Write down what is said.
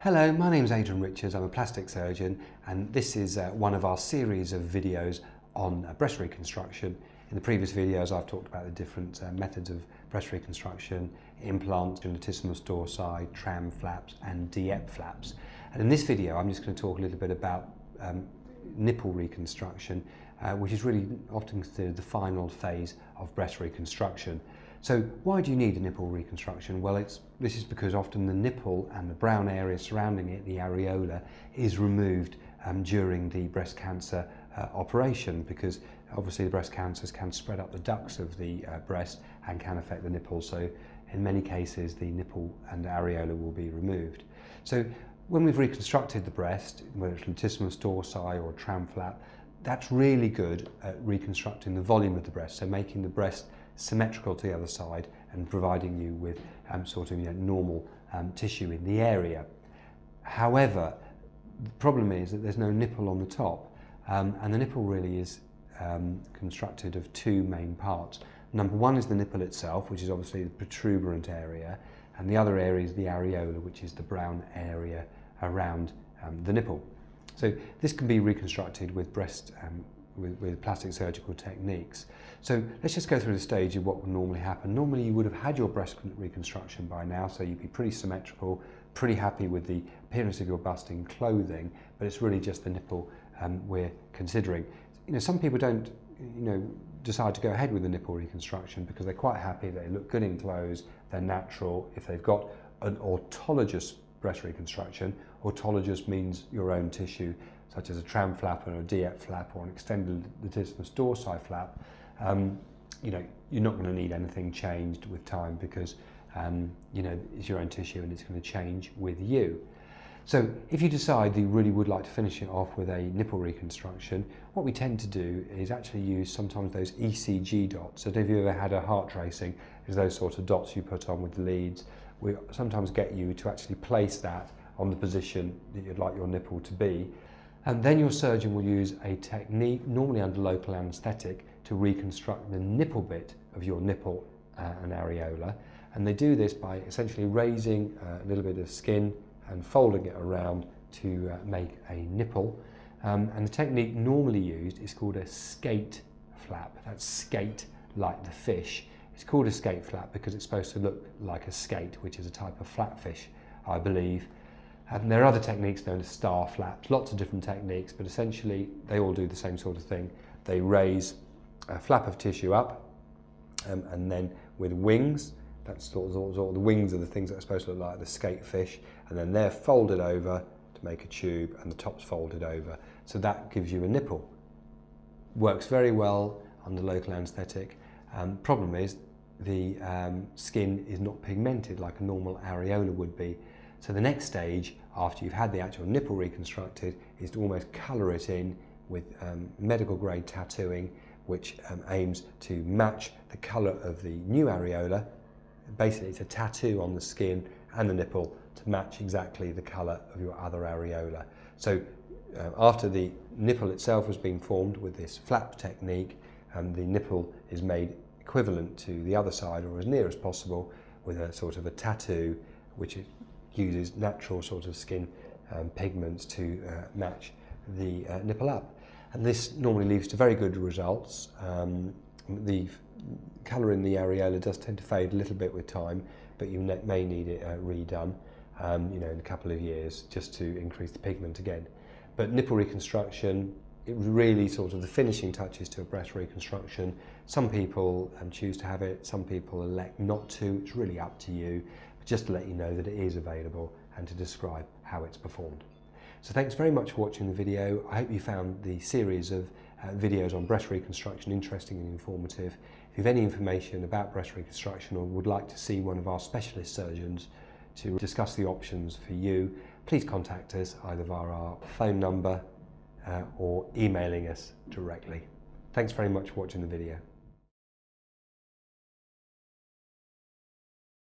Hello, my name's Adrian Richards. I'm a plastic surgeon, and this is one of our series of videos on breast reconstruction. In the previous videos I've talked about the different methods of breast reconstruction: implants, latissimus dorsi, tram flaps and DIEP flaps. And in this video I'm just going to talk a little bit about nipple reconstruction, which is really often considered the final phase of breast reconstruction. So why do you need a nipple reconstruction? Well, this is because often the nipple and the brown area surrounding it, the areola, is removed during the breast cancer operation, because obviously the breast cancers can spread up the ducts of the breast and can affect the nipple. So in many cases the nipple and areola will be removed. So when we've reconstructed the breast, whether it's latissimus dorsi or tram flap, that's really good at reconstructing the volume of the breast, so making the breast symmetrical to the other side and providing you with normal tissue in the area. However, the problem is that there's no nipple on the top, and the nipple really is constructed of two main parts. Number one is the nipple itself, which is obviously the protuberant area, and the other area is the areola, which is the brown area around the nipple. So this can be reconstructed with with plastic surgical techniques. So let's just go through the stage of what would normally happen. Normally you would have had your breast reconstruction by now, so you'd be pretty symmetrical, pretty happy with the appearance of your bust in clothing, but it's really just the nipple we're considering. Some people don't decide to go ahead with the nipple reconstruction because they're quite happy, they look good in clothes, they're natural. If they've got an autologous breast reconstruction, autologous means your own tissue, such as a tram flap or a DIEP flap or an extended latissimus dorsi flap, you're not going to need anything changed with time because it's your own tissue and it's going to change with you. So if you decide that you really would like to finish it off with a nipple reconstruction, what we tend to do is actually use sometimes those ECG dots. So if you've ever had a heart tracing, there's those sort of dots you put on with the leads. We sometimes get you to actually place that on the position that you'd like your nipple to be. And then your surgeon will use a technique, normally under local anaesthetic, to reconstruct the nipple bit of your nipple and areola. And they do this by essentially raising a little bit of skin and folding it around to make a nipple. And the technique normally used is called a skate flap. That's skate like the fish. It's called a skate flap because it's supposed to look like a skate, which is a type of flatfish, I believe. And there are other techniques known as star flaps, lots of different techniques, but essentially they all do the same sort of thing. They raise a flap of tissue up, and then with wings, that's sort of the wings are the things that are supposed to look like the skate fish, and then they're folded over to make a tube, and the top's folded over. So that gives you a nipple. Works very well under local anaesthetic. Problem is the skin is not pigmented like a normal areola would be. So the next stage, after you've had the actual nipple reconstructed, is to almost colour it in with medical grade tattooing, which aims to match the colour of the new areola. Basically it's a tattoo on the skin and the nipple to match exactly the colour of your other areola. So after the nipple itself has been formed with this flap technique, the nipple is made equivalent to the other side, or as near as possible, with a sort of a tattoo which uses natural sort of skin pigments to match the nipple up. And this normally leads to very good results. The colour in the areola does tend to fade a little bit with time, but you may need it redone in a couple of years just to increase the pigment again. But nipple reconstruction, it really sort of the finishing touches to a breast reconstruction. Some people choose to have it, some people elect not to. It's really up to you. But just to let you know that it is available and to describe how it's performed. So thanks very much for watching the video. I hope you found the series of videos on breast reconstruction interesting and informative. If you have any information about breast reconstruction or would like to see one of our specialist surgeons to discuss the options for you, please contact us either via our phone number or emailing us directly. Thanks very much for watching the video.